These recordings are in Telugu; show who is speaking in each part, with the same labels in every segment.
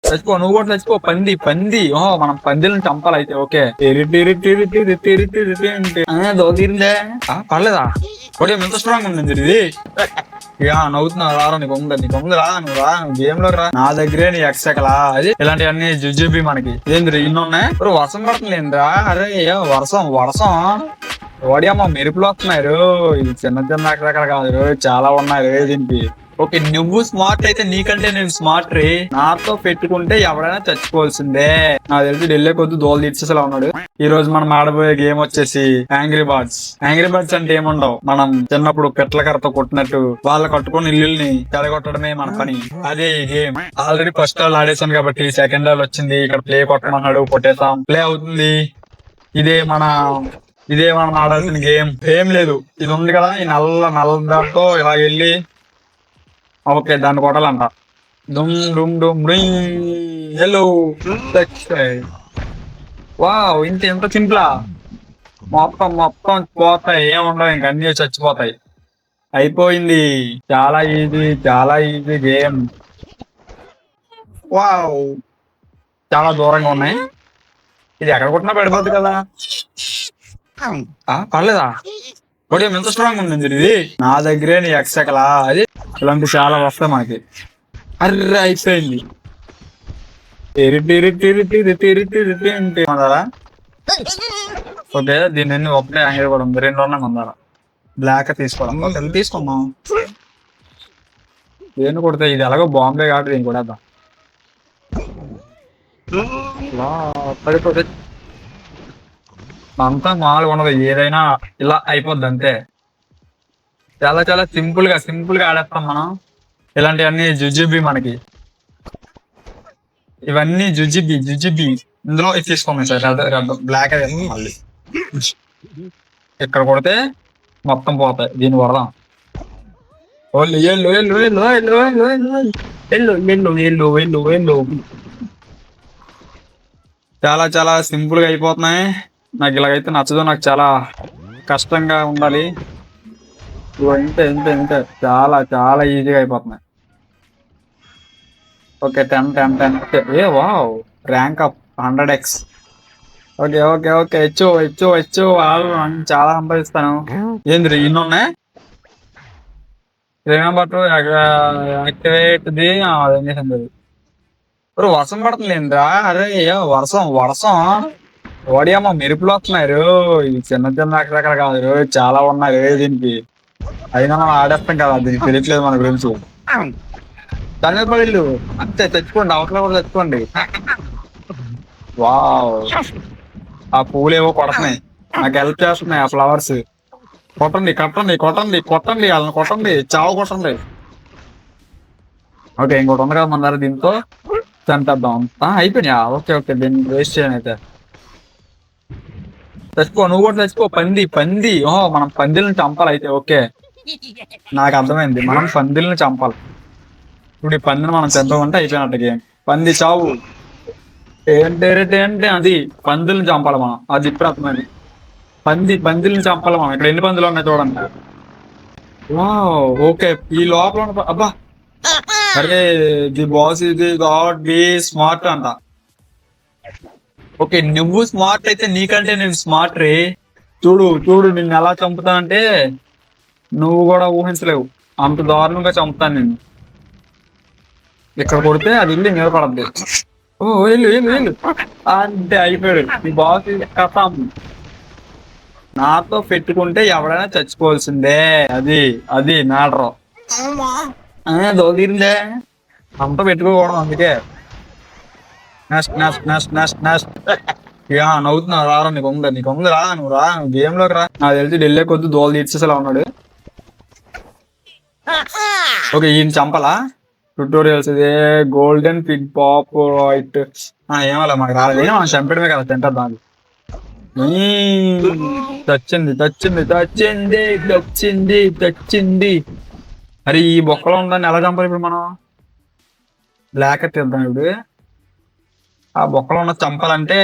Speaker 1: చచ్చిపో, నువ్వు కూడా చచ్చిపో. పంది పంది, ఓహో మనం పందిలను చంపాలి అయితే. ఓకే, దోతీరిందే. పర్లేదా? ఒకటి ఎంత స్ట్రాంగ్ ఉంది ఇది. నవ్వుతున్నావు రారా, నీకు ఉంది రా, నువ్వు రా, నువ్వు గేమ్ లోకి రా. నా దగ్గరే నీ ఎక్సెకలా అది. ఇలాంటివన్నీ జుజుబి మనకి ఏంది ఇన్ని ఉన్నాయి. ఇప్పుడు వర్షం పడుతుందిరా. అరే వర్షం వర్షం ఓడియమ్మ మెరుపులు వస్తున్నారు. ఇది చిన్న చిన్న అక్కడక్కడ కాదు, చాలా ఉన్నాయి దీనికి. ఓకే, నువ్వు స్మార్ట్ అయితే నీకంటే నేను స్మార్ట్ రే. నాతో పెట్టుకుంటే ఎవడైనా చచ్చిపోవాల్సిందే. నాకు తెలిసి ఢిల్లీ కొద్ది దోలు తీర్చేసేలా ఉన్నాడు. ఈ రోజు మనం ఆడబోయే గేమ్ వచ్చేసి యాంగ్రీ బర్డ్స్. యాంగ్రీ బర్డ్స్ అంటే ఏముండవు, మనం చిన్నప్పుడు పెట్ల కర్రతో కొట్టినట్టు వాళ్ళు కట్టుకుని ఇల్లుల్ని చెడగొట్టడమే మన పని. అదే ఈ గేమ్. ఆల్రెడీ ఫస్ట్ వాళ్ళు ఆడేసాను కాబట్టి సెకండ్ వాళ్ళు వచ్చింది. ఇక్కడ ప్లే కొట్టమన్నాడు, కొట్టేసాం. ప్లే అవుతుంది. ఇదే మనం ఆడాల్సిన గేమ్. ఏం లేదు, ఇది ఉంది కదా, ఈ నల్ల దాంతో ఇలా వెళ్ళి ఓకే దాన్ని కొట్టాలంట. డుమ్ డుమ్ డుమ్ హలో. వావ్, ఎంత సింపులా. మొత్తం పోతాయి, ఏముండవు ఇంక, అన్ని చచ్చిపోతాయి. అయిపోయింది. చాలా ఈజీ గేమ్. వావ్, చాలా దూరంగా ఉన్నాయి. ఇది ఎక్కడ కొట్టినా పడిపోద్ది కదా. పర్లేదా? ఒకటి ఎంత స్ట్రాంగ్ ఉంది ఇది. నా దగ్గరే నీ ఎక్సెకలా అది. ఇలాంటి చాలా వస్తాయి మనకి. అర్రే అయిపోయింది. ఓకే, దీన్ని ఒకటే యాంగిల్ కూడా ఉంది, 2 ఉన్నాయి మందారా. బ్లాక్ తీసుకోవడం తీసుకున్నాం. దేన్ని కొడితే ఇది ఎలాగో బాంబే కాబట్టి దీన్ని కూడా పడిపోతే అంతా మామూలుగా ఉండదు, ఏదైనా ఇలా అయిపోద్ది అంతే. చాలా సింపుల్ గా ఆడేస్తాం మనం. ఇలాంటివన్నీ జుజుబి మనకి. ఇవన్నీ జుజుబి. ఇందులో ఇది తీసుకోండి సార్, బ్లాక్ అది మళ్ళీ ఇక్కడ కొడితే మొత్తం పోతాయి. దీన్ని కొడదాం. చాలా సింపుల్ గా అయిపోతున్నాయి. నాకు ఇలాగైతే నచ్చదు, నాకు చాలా కష్టంగా ఉండాలి. ఇంత చాలా ఈజీగా అయిపోతున్నాయి. ఓకే 10. ఏ wow, rank up 100x. Okay హెచ్చు చాలా సంపాదిస్తాను. ఏంది ఇన్ని ఉన్నాయి. Remember to activate the. అదేం చేసింది. ఇప్పుడు వర్షం పడుతుంది ఏంద్రా. అరే వర్షం ఓడియమ్మ మెరుపులు వస్తున్నారు. ఇది చిన్న అక్కడక్కడ కాదు, చాలా ఉన్నాయి దీనికి. అయినా మనం ఆడేస్తాం కదా, దీనికి తెలియట్లేదు మన గురించి. తమిళపల్లి అంతే, తెచ్చుకోండి, అవతల కూడా తెచ్చుకోండి. వావ్, ఆ పూలు ఏవో కొడుతున్నాయి, నాకు హెల్ప్ చేస్తున్నాయి ఆ ఫ్లవర్స్. కొట్టండి వాళ్ళని కొట్టండి, చావు కొట్టండి. ఓకే, ఇంకోటి ఉంది కదా మన దగ్గర, దీంతో చంపేద్దాం. అయిపోయినాయా? ఓకే, దీన్ని వేస్ట్ చేయను అయితే. చచ్చిపో, నువ్వు కూడా చచ్చిపో. పంది, ఓహో మనం పందిలను చంపాలి అయితే. ఓకే, నాకు అర్థమైంది, మనం పందిలను చంపాలి. ఇప్పుడు ఈ పందిని మనం చంపమంటే అయిపోయినట్టు గేమ్. పంది చావు. ఏంటే అది పందులను చంపాలి మనం. అది ఇప్పుడు అర్థమైంది. పందిలను చంపాలి మనం. ఇక్కడ ఎన్ని పందులు ఉన్నాయి చూడండి. ఓకే, ఈ లోపల అబ్బా. అరే ది బాస్ ఇది గాడ్ బి స్మార్ట్ అంట. ఓకే, నువ్వు స్మార్ట్ అయితే నీకంటే నేను స్మార్ట్ రే. చూడు నిన్ను ఎలా చంపుతానంటే నువ్వు కూడా ఊహించలేవు, అంత దారుణంగా చంపుతాను నిన్ను. ఇక్కడ కొడితే అది ఇల్లు నిలబడద్దు. వెళ్ళు అంటే అయిపోయాడు నీ బాస్. కథం. నాతో పెట్టుకుంటే ఎవడైనా చచ్చిపోవాల్సిందే. అది మ్యాటర్. దోదీరిందే. అంతా పెట్టుకోకూడదు, అందుకే. నవ్వుతున్నావు రారా, నీకు ఉంది రా, నువ్వు రా, నువ్వు గేమ్ లోకి రా. నాకు తెలిసి ఢిల్లీ కొద్ది దోలు తీర్చేసేలా ఉన్నాడు. ఓకే, ఈయన చంపాలా. ట్యూటోరియల్స్ ఇదే గోల్డెన్ పిగ్ పాప్ వైట్. ఏమలా మనకు రాలేదు, మనం చంపడమే కదా, తింటారు దాన్ని. తచ్చింది. అరే ఈ బొక్కలో ఉందని ఎలా చంపాలి ఇప్పుడు మనం. బ్లాక్ తీద్దాం ఇప్పుడు. ఆ బొక్కలో ఉన్న చంపాలంటే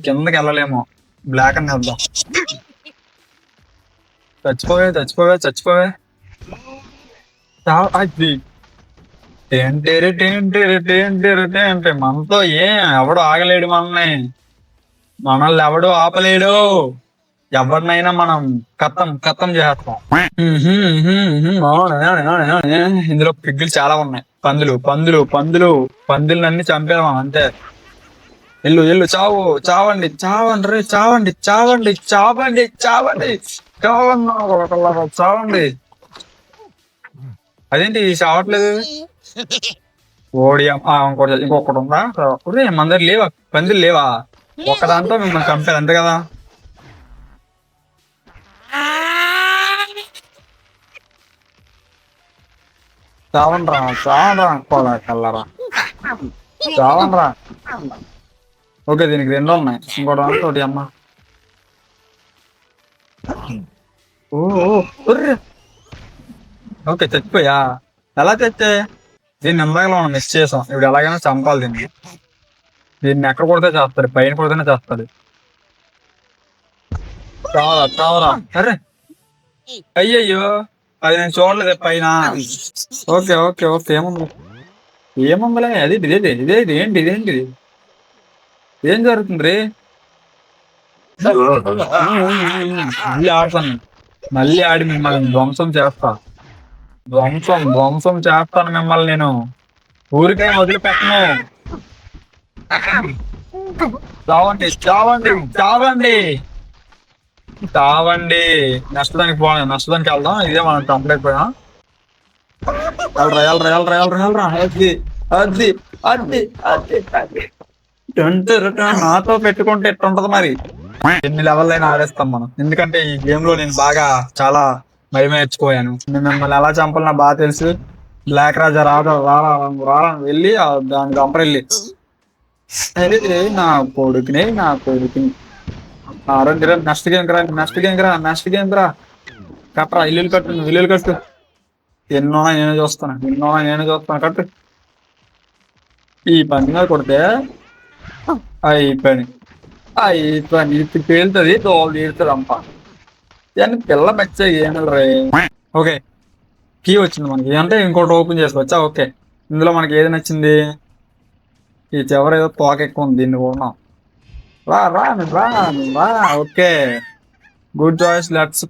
Speaker 1: కిందకి వెళ్ళలేము, బ్లాక్ అని వెళ్దాం. చచ్చిపోవే. ఏంటి మనతో ఎవడు ఆగలేడు మనల్ని, మనల్ని ఎవడు ఆపలేడు. ఎవరినైనా మనం కత్తం కత్తం చేస్తాం. ఇందులో పిగ్గులు చాలా ఉన్నాయి. పందులు పందులు పందులు పందులన్నీ చంపేదాం అంతే. ఎల్లు చావు, చావండి చావండి రే, చావండి చావండి చావండి చావండి చావండి చావండి. అదేంటి చావట్లేదు? ఓడి ఇంకొకటి ఉందా? మన దగ్గర లేవా పందులు? లేవా? ఒక్కదాంతో మిమ్మల్ని చంపారు అంతే కదా. చావండ్రా చావండ్రా కల్లరా, చావండ్రా. ఓకే, దీనికి రెండు ఉన్నాయి, ఇంకోటి ఒకటి అమ్మ. ఓకే చచ్చిపోయా? ఎలా చచ్చే? దీన్ని ఇందాకలో మనం మిస్ చేసాం. ఇప్పుడు ఎలాగైనా చంపాలి దీన్ని. దీన్ని ఎక్కడ కొడితే చేస్తాడు, పైన కొడితేనే చేస్తాడు. చావరా చావరా. అరే అయ్యయ్యో, అది నేను చూడలేదు పైన. ఓకే ఓకే ఓకే, ఏముందిలే. అది ఇదేంటి ఇదేంటిది? ఏం జరుగుతుంది రే? మళ్ళీ ఆడతాను, మళ్ళీ ఆడి మిమ్మల్ని ధ్వంసం చేస్తా. ధ్వంసం చేస్తాను మిమ్మల్ని నేను. ఊరికే వదిలిపెట్టను. చావండి చావండి చావండి చావండి. నష్టదానికి నష్టదానికి వెళ్దాం. ఇదే మనం చంపలేకపోయా. అది అది అది అది అది. నాతో పెట్టుకుంటే ఎట్టుంటది మరి. ఎన్ని లెవెల్ అయినా ఆడేస్తాం మనం, ఎందుకంటే ఈ గేమ్ లో నేను బాగా చాలా నేర్చుకోయాను. నేను మిమ్మల్ని ఎలా చంపాలి నాకు బాగా తెలుసు. బ్లాక్ రాజా రారా వెళ్ళి దాని చంపరెళ్ళి. నా కొడుకుని ఆరోగ్య నెక్స్ట్ గేమ్ రా కట్టరా. ఇల్లు కట్టు. ఎన్నో నేను చూస్తాను కట్టు. ఈ పని మీద కొడితే అయిపోయి ఇది పేలుతుంది, తోలు తీరుతుంది అంప. దాన్ని పిల్ల మెచ్చ ఏమలరే. ఓకే, కీ వచ్చింది మనకి. అంటే ఇంకోటి ఓపెన్ చేసుకోవచ్చా? ఓకే, ఇందులో మనకి ఏది నచ్చింది? ఈ చివర ఏదో తోక ఎక్కువ ఉంది, దీన్ని కొన్నాం. రా. Okay, good choice. లెట్స్